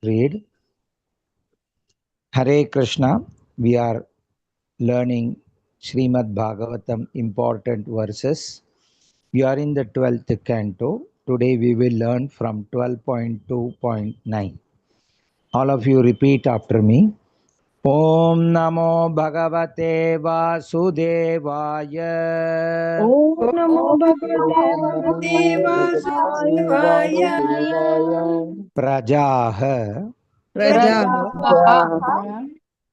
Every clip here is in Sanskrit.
read. Hare Krishna. We are learning Srimad Bhagavatam important verses. We are in the 12th canto. Today we will learn from 12.2.9. All of you repeat after me. Om Namo Bhagavate Vasudevaya. Om Namo Bhagavate Vasudevaya. Prajaha Prajaah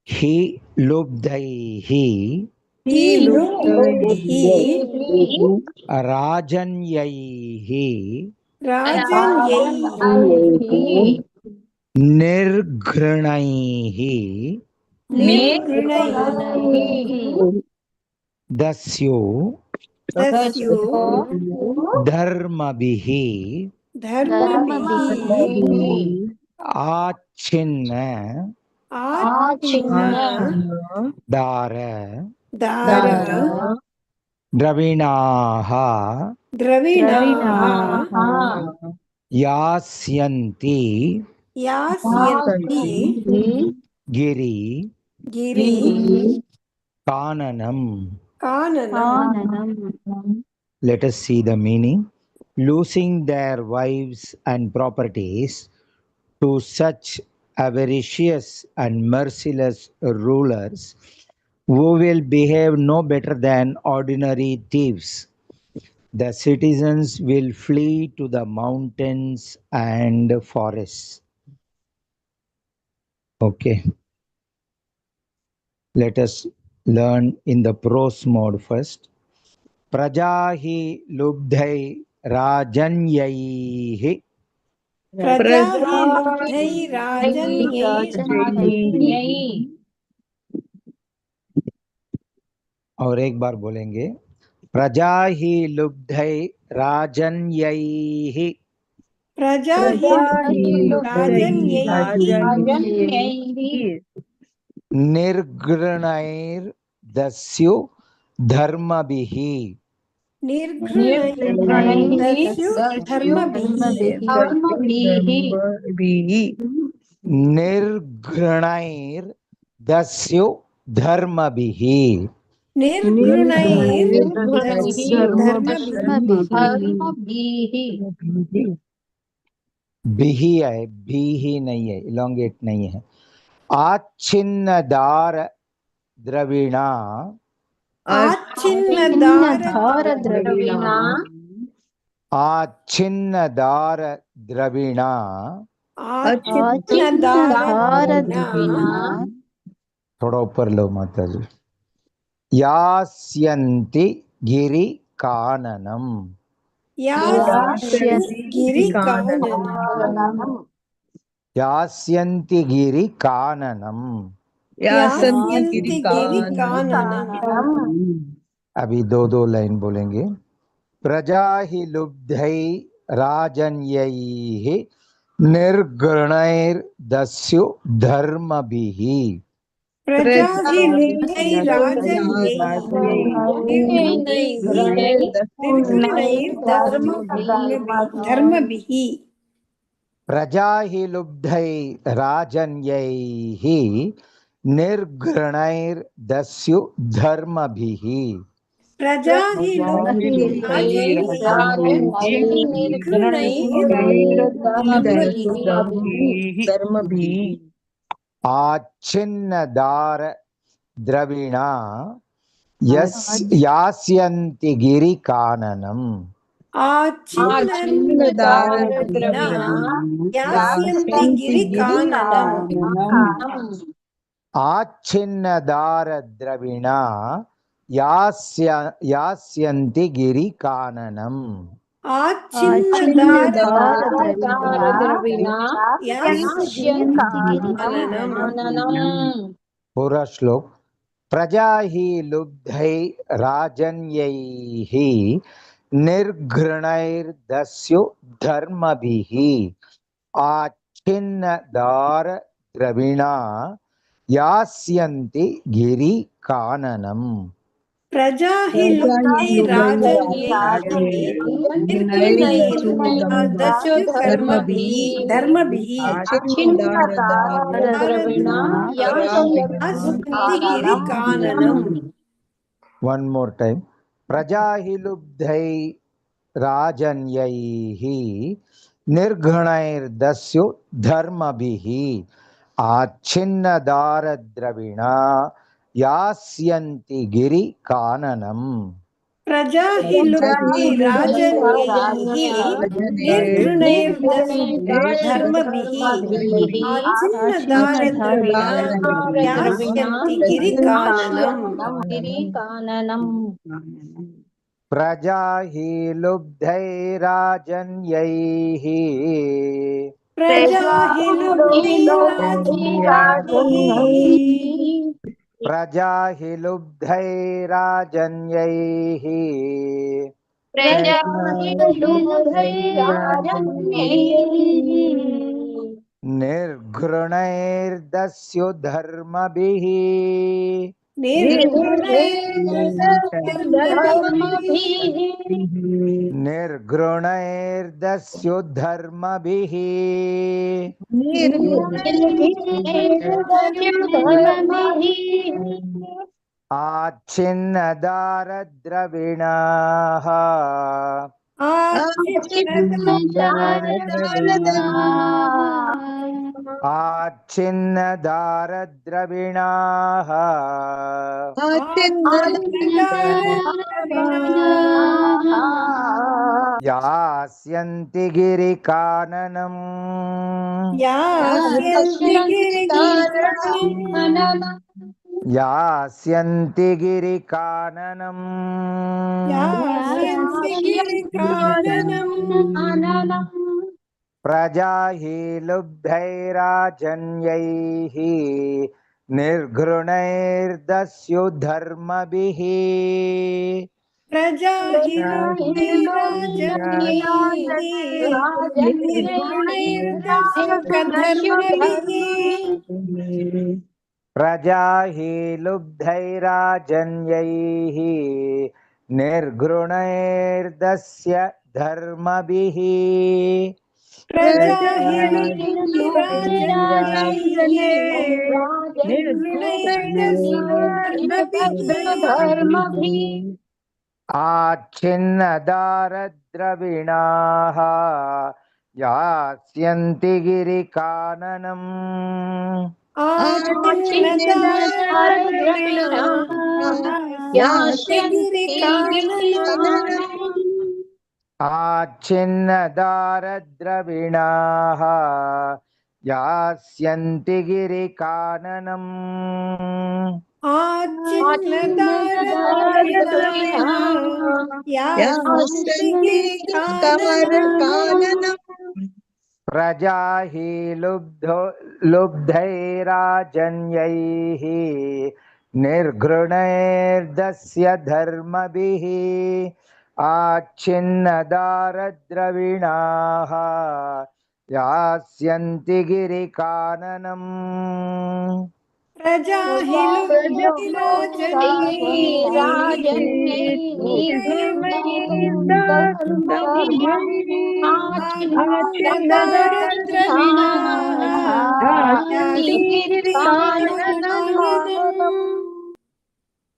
Hi Lubdaihi He looked Lubdaihi Rajanyaihi Rajan Nirgranaihi Nirgranai Dasyo Dasyo Dharmabhihi Dharmabihi Achinna Achinna Dara Dara Dravinaha Dravinaha Yasyanti Yasyanti Giri Giri Kananam. Kananam. Let us see the meaning. Losing their wives and properties to such avaricious and merciless rulers who will behave no better than ordinary thieves. The citizens will flee to the mountains and forests. Okay, let us learn in the prose mode first. Prajahi lubdhai rajanyaihi Prajahi lubdhai rajanyai और एक बार बोलेंगे प्रजाहि लुब्धै राजन्यैहि Prajahi lubdhai rajanyai निर्गृणैर् दस्यु धर्मभिहि Nirgranai Dasyu Dharmabihi निर्गृणैर् दस्यु धर्मभिहि Nirgranai Dasyu Dharmabihi बिहि है भी नहीं है इलोंगेट नहीं है आच्छिन्न दार द्रविणा Achinadara Dravina आच्छिन्न दार द्रविणा Achinadara Dravina थोड़ा ऊपर लो माता जी यास्यन्ति गिरि काननम Yasyanti Girikananam यास्यन्ति गिरि काननम Yasyanti Girikananam अभी दो दो लाइन बोलेंगे प्रजा हि लुब्धै राजन्यैः निर्गणैर्दस्यु धर्मभिः Prajahi Lubdhai Rajanyai Nirganair Dharmabihi प्रजा हि लुब्धै राजन्यैः निर्गणैर्दस्यु धर्मभिः Prajahi Lubdhai Rajanyai Nirganair Dharmabihi आच्छिन्न दार द्रविणा यास्यन्ति गिरि काननम Achinadara Dravina Yasyanti Girikananam आच्छिन्न दार द्रविणा यास्यन्ति गिरि काननम Achinadara Dravina Yasyanti Girikananam पूरा श्लोक प्रजा हि लुब्धै राजन्यैः निर्घृणैर्दस्यु धर्मभिः आच्छिन्न दार द्रविणा यास्यन्ति गिरि काननम प्रजा हि लुब्धै राजन्यैः निर्गुणैर्दस्यु धर्मभिः आचिन्नदारदारद्रविणा यास्यन्ति गिरिकाननम्. One more time. Prajahi lubdhai rajanyaihi nirghanair dasyo dharmabhihi आच्छिन्नदारद्रविणा यास्यन्ति गिरि काननम. प्रजा हि लुब्धै राजन्यैः निर्गुणैर्दस्यु धर्मभिः आच्छिन्नदारद्रविणा यास्यन्ति गिरिकाननम्. प्रजा हि लुब्धैराजन्यैः प्रजा हि प्रजा हि लुब्धैराजन्यैः निर्घृणैर्दस्यु धर्मभिः निर्घृणैर्दस्यु धर्मभिः आच्छिन्नदारद्रविणाः आच्छिन्नदारद्रविणाः यास्यन्ति गिरिकाननम्. यास्यन्ति गिरिकाननम्. प्रजा हि लुब्धैराजन्यैः निर्घृणैर्दस्यु धर्मभिः प्रजा हि प्रजा हि लुब्धैराजन्यैः निर्घृणैर्दस्य धर्मभिः आच्छिन्नदारद्रविणाः यास्यन्ति गिरिकाननम्. आच्छिन्नदारद्रविणाः यास्यन्ति गिरिकाननम्. प्रजा हि लुब्धैराजन्यैः निर्घृणैर्दस्य धर्मभिः आच्छिन्नदारद्रविणाः यास्यन्ति गिरिकाननम्. प्रजा हि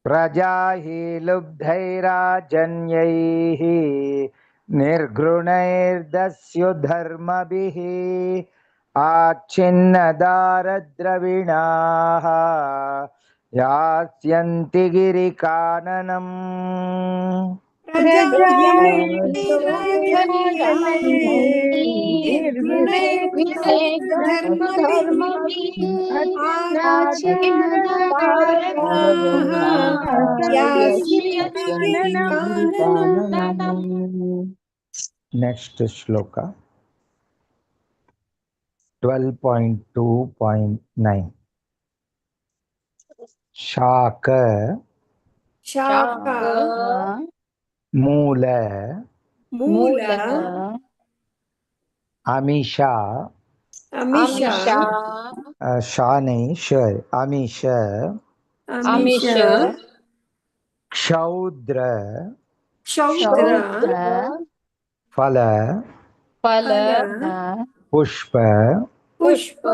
प्रजा हि लुब्धैराजन्यैः निर्घृणैर्दस्यु धर्मभिः आच्छिन्नदारद्रविणाः यास्यन्ति गिरिकाननम्. Next shloka 12.2.9. Shaka Mula Amisha Shane Shar Amisha क्षौद्र क्षौद्र फल फल पुष्प पुष्प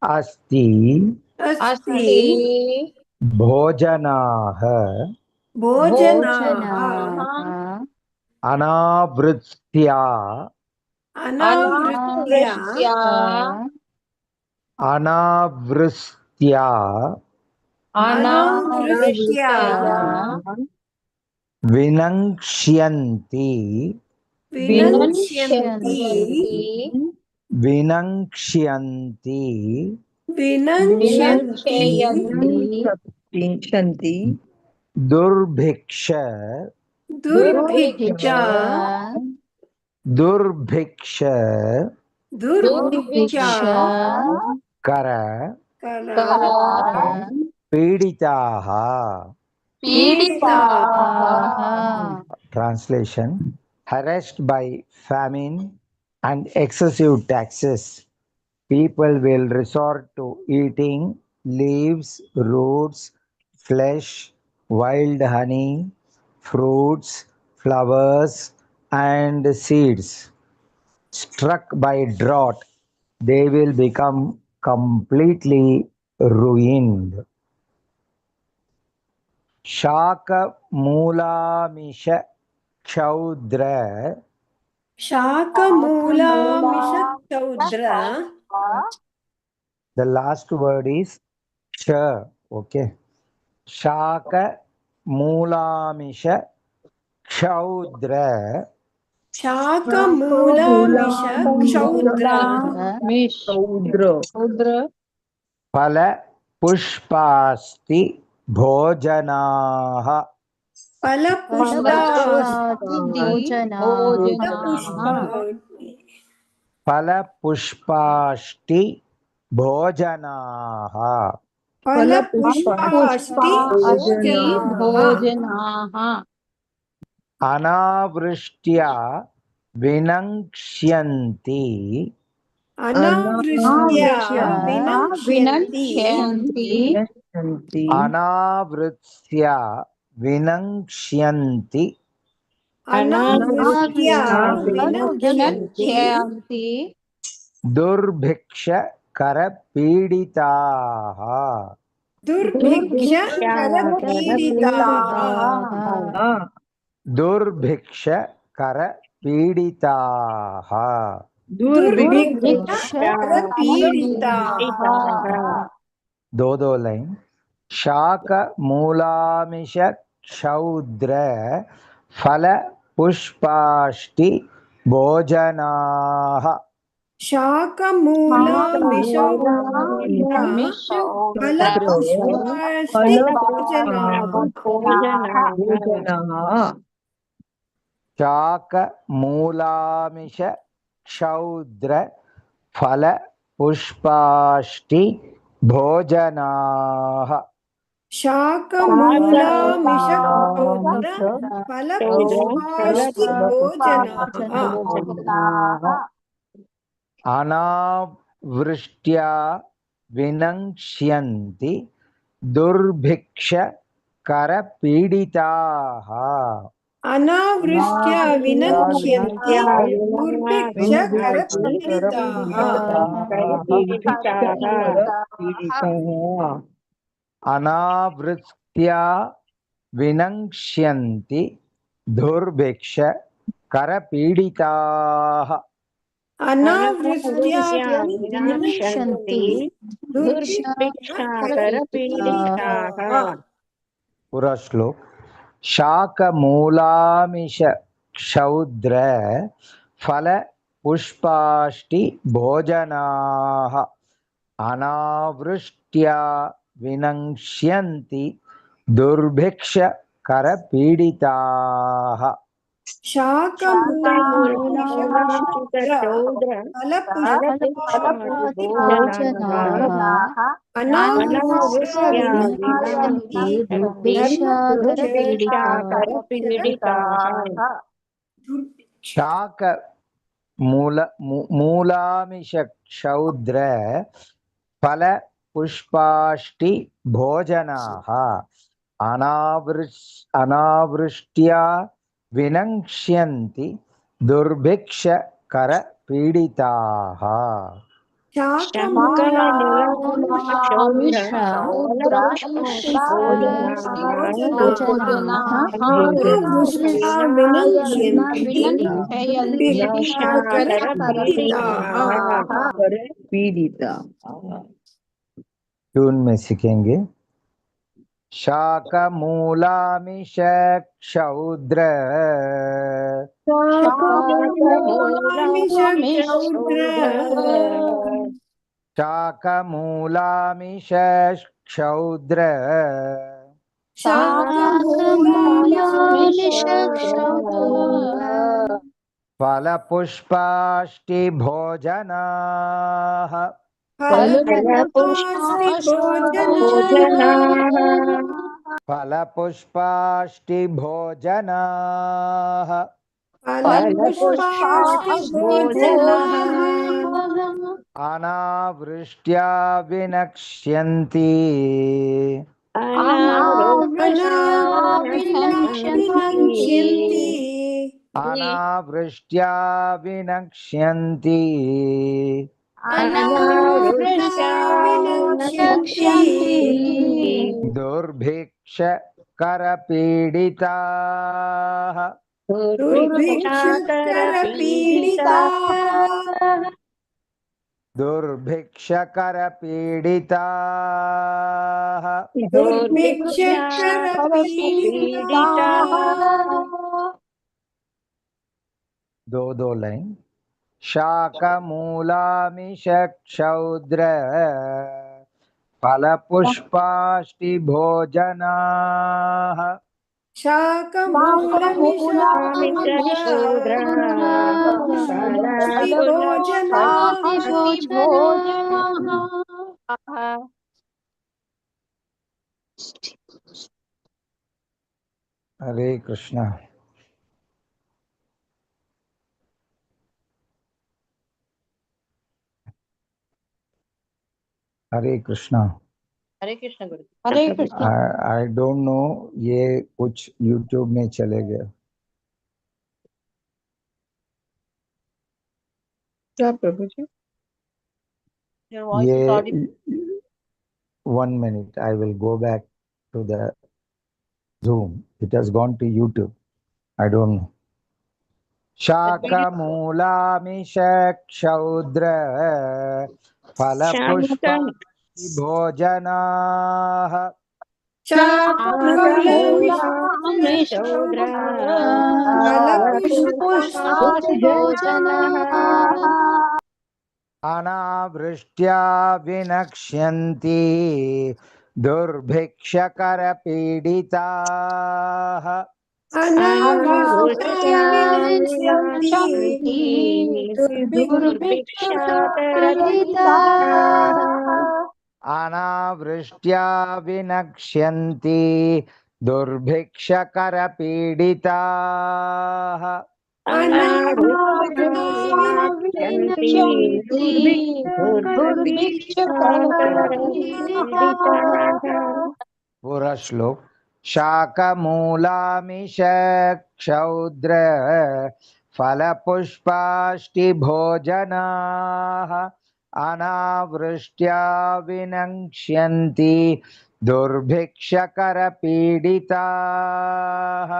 अस्ति अस्ति भोजनाः भोजनाः अनावृत्या अनावृत्या अनावृत्या अनावृत्या विनङ्क्ष्यन्ति विनश्यन्ति विनङ्क्ष्यन्ति विनश्यन्ति सन्ति दुर्भिक्ष दुर्भिक्षा दुर्भिक्ष दुर्भिक्षा कर पीडिताः पीडिताः Translation: harassed by famine and excessive taxes, people will resort to eating leaves, roots, flesh, wild honey, fruits, flowers, and seeds. Struck by drought, they will become completely ruined. शाकमूलामिष क्षौद्र शाकमूलामिषक्षौद्र The last word is ksha. Okay. Shakamulamisha kshaudra शाकमूलामिषक्षौद्र सौद्र phala pushpasti bhojanaha phala pushpasti bhojanaha फलपुष्पास्ति भोजनाः अनावृष्ट्या विनङ्क्ष्यन्ति अनावृष्ट्या विनश्यन्ति अनावृत्या विनङ्क्ष्यन्ति अनावृष्ट्या विनश्यन्ति दुर्भिक्ष करपीडिताः दुर्भिक्षकरपीडिताः दुर्भिक्ष करपीडिताः दुर्भिक्षकरपीडिताः दो लाइन शाक मूलामिष क्षौद्र फल पुष्पाष्टि भोजनाः शाकमूलामिषौद्र फलपुष्पास्ति शाक मूलामिष क्षौद्र फल पुष्पाष्टि भोजनाः शाकमूलामिषक्षौद्र फलपुष्पास्ति भोजनाः अनावृष्ट्या विनङ्क्ष्यन्ति दुर्भिक्ष करपीडिताः अनावृष्ट्या विनश्यन्ति दुर्भिक्षकरपीडिताः अनावृत्या विनङ्क्ष्यन्ति दुर्भिक्ष करपीडिताः अनावृष्ट्या विनश्यन्ति दुर्भिक्षकरपीडिताः पूरा श्लोक शाकमूलामिष क्षौद्र फल पुष्पाष्टि भोजनाः अनावृष्ट्या विनङ्क्ष्यन्ति दुर्भिक्ष करपीडिताः शाकमूलामिषक्षौद्र फलपुष्पास्ति भोजनाः अनावृष्ट्या विनश्यन्ति दुर्भिक्षकरपीडिताः शाक मूलामिष क्षौद्र फल पुष्पाष्टि भोजनाः अनावृष्ट्या विनक्ष्यन्ति दुर्भिक्षकरपीडिताः अनावृष्ट्या विनश्यन्ति दुर्भिक्षाकरपीडिताः पीडिता ट्यून में सीखेंगे शाकमूलामिष क्षौद्र शाकमूलामिष क्षौद्र फलपुष्पाष्टिभोजनाः फलपुष्पाष्टिभोजनाः अनावृष्ट्या विनक्ष्यन्ति अनावृष्ट्या विनक्ष्यन्ति दुर्भिक्षकरपीडिताः दुर्भिक्षकरपीडिताः दो लाइन शाकमूलामिष क्षौद्र फलपुष्पाष्टिभोजनाः हरे कृष्णा हरे कृष्णा हरे कृष्ण गुरु हरे कृष्ण आई डोंट नो ये कुछ यूट्यूब में चले गए क्या प्रभु जी Your voice is audible. 1 minute I will go back to the Zoom. It has gone to YouTube. I don't know. शाकमूलामिष क्षौद्र फलपुष्पाणिभोजनाः अनावृष्ट्या विनक्ष्यन्ति दुर्भिक्षकरपीडिताः अनावृष्ट्या विनक्ष्यन्ति दुर्भिक्षकरपीडिताः पूरा श्लोक शाकमूलामिष क्षौद्र फलपुष्पाष्टिभोजनाः अनावृष्ट्या विनक्ष्यन्ति दुर्भिक्षकरपीडिताः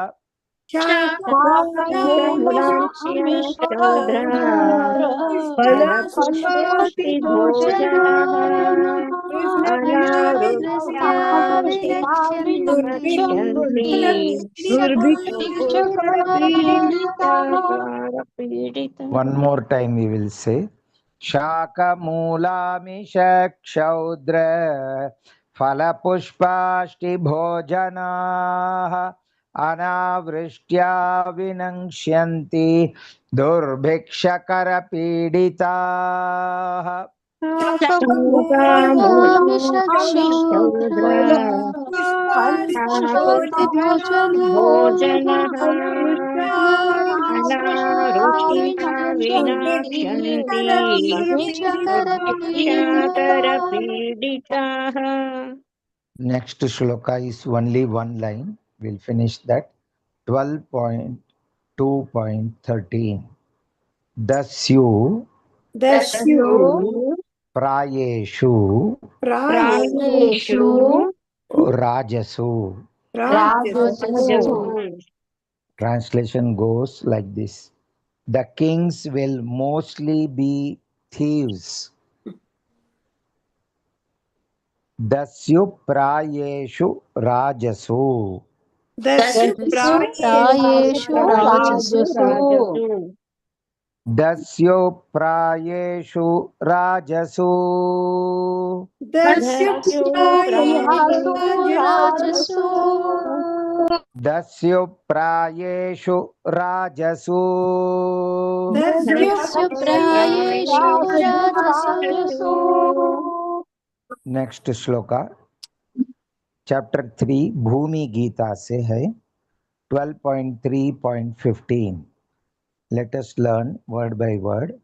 One more time we will say शाकमूलामिष क्षौद्र फलपुष्पाष्टिभोजनाः अनावृष्ट्या विनक्ष्यन्ति दुर्भिक्षकरपीडिताः Next shloka is only one line. We'll finish that. 12.2.13. Dasyu Dasyu prayeshu Prayeshu rajasu. Rajasu. Translation goes like this. The kings will mostly be thieves. Dasyu prayeshu rajasu. Dasyu Prayeshu Rajasu. Dasyu prayeshu rajasu. Dasyu Prayeshu Rajasu. Dasyu prayeshu rajasu. Dasyu Prayeshu Rajasu. Next shloka. Chapter 3 Bhumi Gita से है 12.3.15. Let us learn word by word.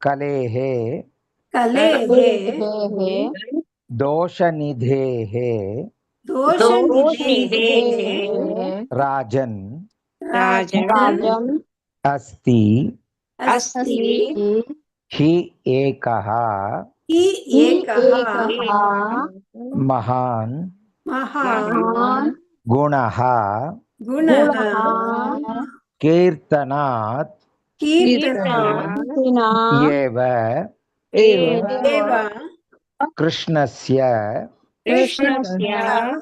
Kalehe Kalehe Doshanidhehe Doshanidhehe Rajan Rajan Asti Asti Hi Ekaha Ekaha Mahan Mahan Gunaha Gunaha Kirtanat Kirtana Yeva Eva Krishnasya Krishnasya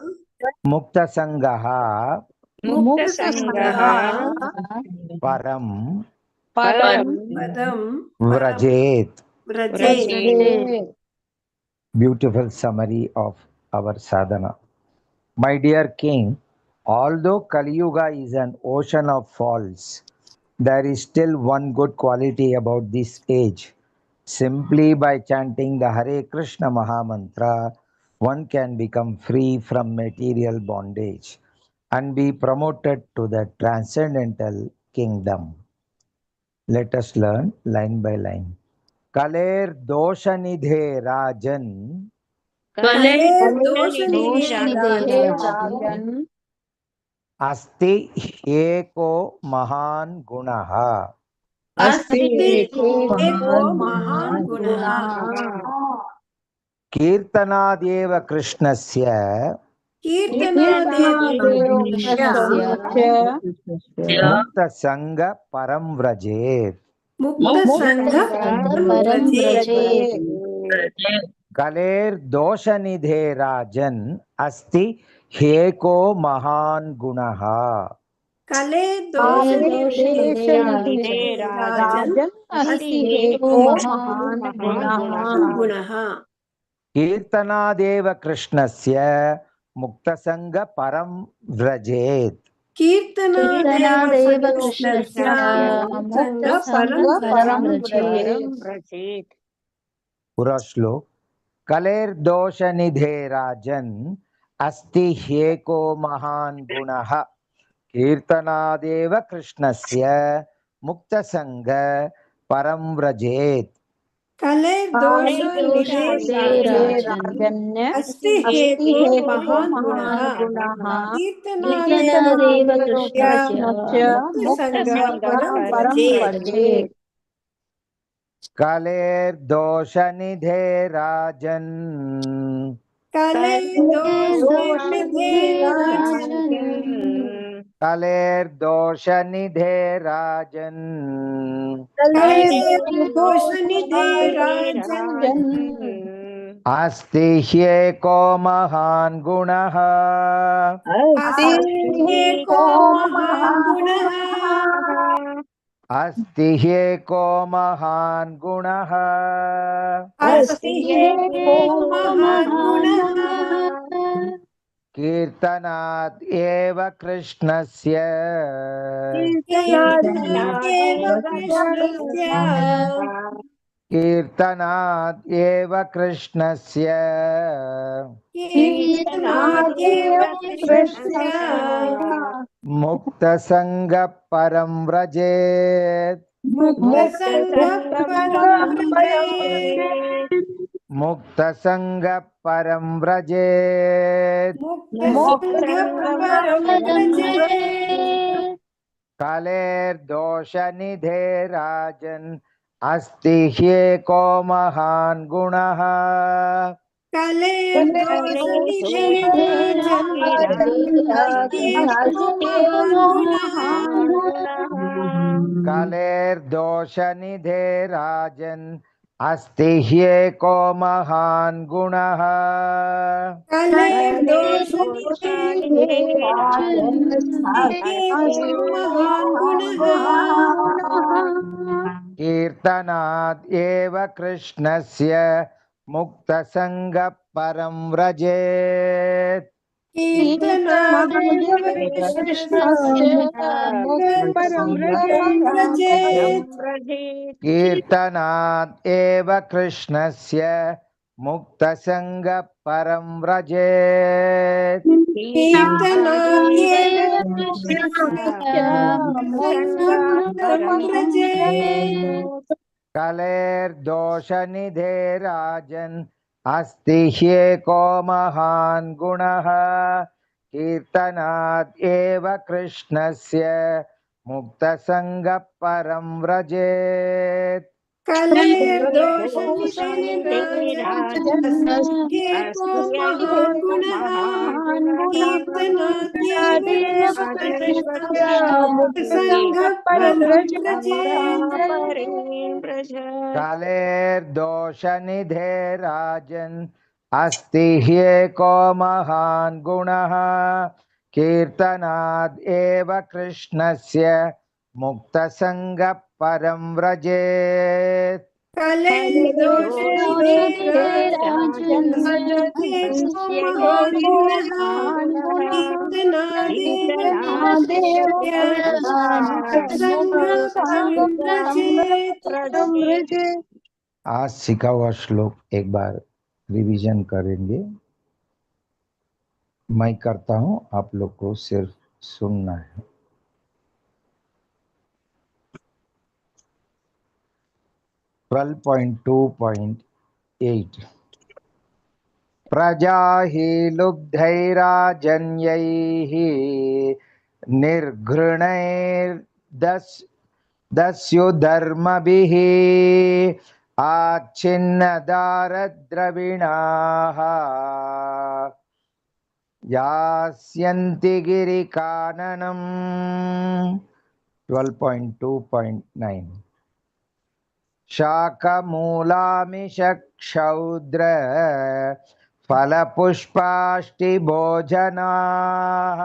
Muktasangaha Muktasangaha Param Padam Vrajet. Vraje. Beautiful summary of our sadhana. My dear king, although Kali Yuga is an ocean of faults, there is still one good quality about this age. Simply by chanting the Hare Krishna Mahamantra, one can become free from material bondage and be promoted to the transcendental kingdom. Let us learn line by line. Kaler doshanidhe rajan Kale Doshanidhe Rajan asti eko mahan gunaha. Asti Eko Mahan Gunaha Kirtanadeva krishnasya Kirtanadeva mukta sanga param vrajet. Mukta Sangha Vraje. Kaler doshanidhe rajan asti heko mahan gunaha. Kale Doshanidhe Rajan Asti Eko Mahan Gunaha Kirtanadeva krishnasya mukta sanga param vrajet. Kirtana Deva Krishnasya Sangha Param Vraje. Pura shlok. Kaler doshanidhe rajan asti heko mahan gunaha. Kirtanadeva krishnasya mukta sanga param vrajet. Kale Dosha Nidhe Rajan Asti Heko Mahan Gunaha Kirtana Deva Krishnasya Mukta Sangha Param Vraje. Kaler doshanidhe rajan. Kale Dosha Nidhe Rajan Kaler doshanidhe rajan. Kale Dosha Nidhe Rajan Asti hyeko mahan gunaha. Asti Heko Mahan Gunaha Asti hyeko mahan gunaha. Asti Heko Mahan Gunaha Kirtanat eva krishnasya. Kirtana Deva Krishnasya Kirtanat eva krishnasya. Kirtana Deva Krishnasya Mukta sanga param vrajet. Mukta Sangha Param Vraje. मुक्तसङ्गः परं व्रजेत् मुक्तसङ्गः परं व्रजेत् कलेर्दोषनिधे राजन् अस्ति ह्येको महान् गुणः कलेर्दोषनिधे राजन् अस्त्येको महान् गुणः कलेर्दोषनिधे राजन् अस्ति ह्येको महान् गुणः कलेर्दोषनिधे राजन् अस्त्येको महान् गुणः कीर्तनाद् एव कृष्णस्य मुक्तसङ्गः परं व्रजेत् कीर्तनादेव कृष्णस्य परं व्रजेत् कीर्तनाद् एव कृष्णस्य मुक्तसङ्गः परं व्रजेत् कीर्तनादेव कृष्णस्य मुक्तसङ्गः परं व्रजेत् कलेर्दोषनिधे राजन् अस्ति ह्येको महान् गुणः कीर्तनाद् एव कृष्णस्य मुक्तसङ्गः परं व्रजेत् कलेर्दोषनिधे राजन् अस्त्येको महान् गुणः कीर्तनादेव कृष्णस्य मुक्तसङ्गः परं व्रजेत् कलेर्दोषनिधे राजन् अस्ति ह्येको महान् गुणः कीर्तनाद् एव कृष्णस्य मुक्तसङ्गः परं व्रजेत् कलेर्दोषनिधे राजन् अस्त्येको महान् गुणः कीर्तनादेव कृष्णस्य मुक्तसङ्गः परं व्रजेत् आज सीखा हुआ श्लोक एक बार रिवीजन करेंगे। मैं करता हूं, आप लोग को सिर्फ सुनना है। (12.2.8) प्रजा हि लुब्धैराजन्यैः निर्घृणैर्दस्युधर्मभिः आच्छिन्नदारद्रविणाः यास्यन्ति गिरिकाननम्। 12.2.9 शाकमूलामिषक्षौद्र फलपुष्पाष्टिभोजनाः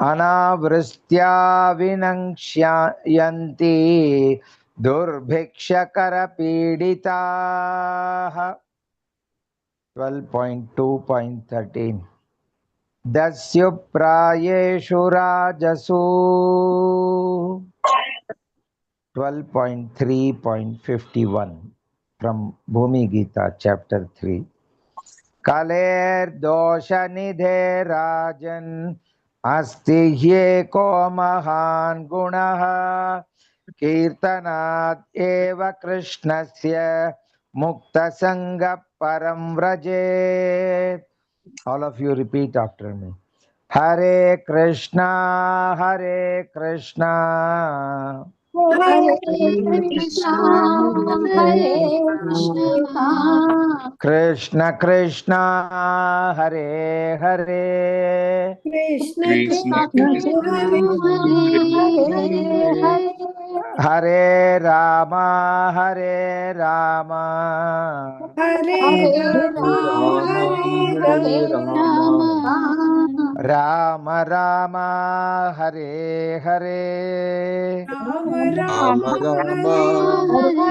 अनावृष्ट्या विनक्ष्यन्ति दुर्भिक्षकरपीडिताः। 12.2.13 दस्युप्रायेषु राजसु। 12.3.51 from Bhumi Gita chapter 3 कलेर्दोषनिधे राजन् अस्ति ह्येको महान् गुणः कीर्तनाद् एव कृष्णस्य मुक्तसङ्गः परं व्रजेत्। All of you repeat after me. Hare Krishna, Hare Krishna, Hare Krishna, Hare Krishna, Krishna Krishna, Hare Hare, Krishna Krishna Krishna Hare Hare, Hare Rama, Hare Rama, हरे Hare राम हरे Ram Rama Rama, Hare Hare, Ram Ram हरे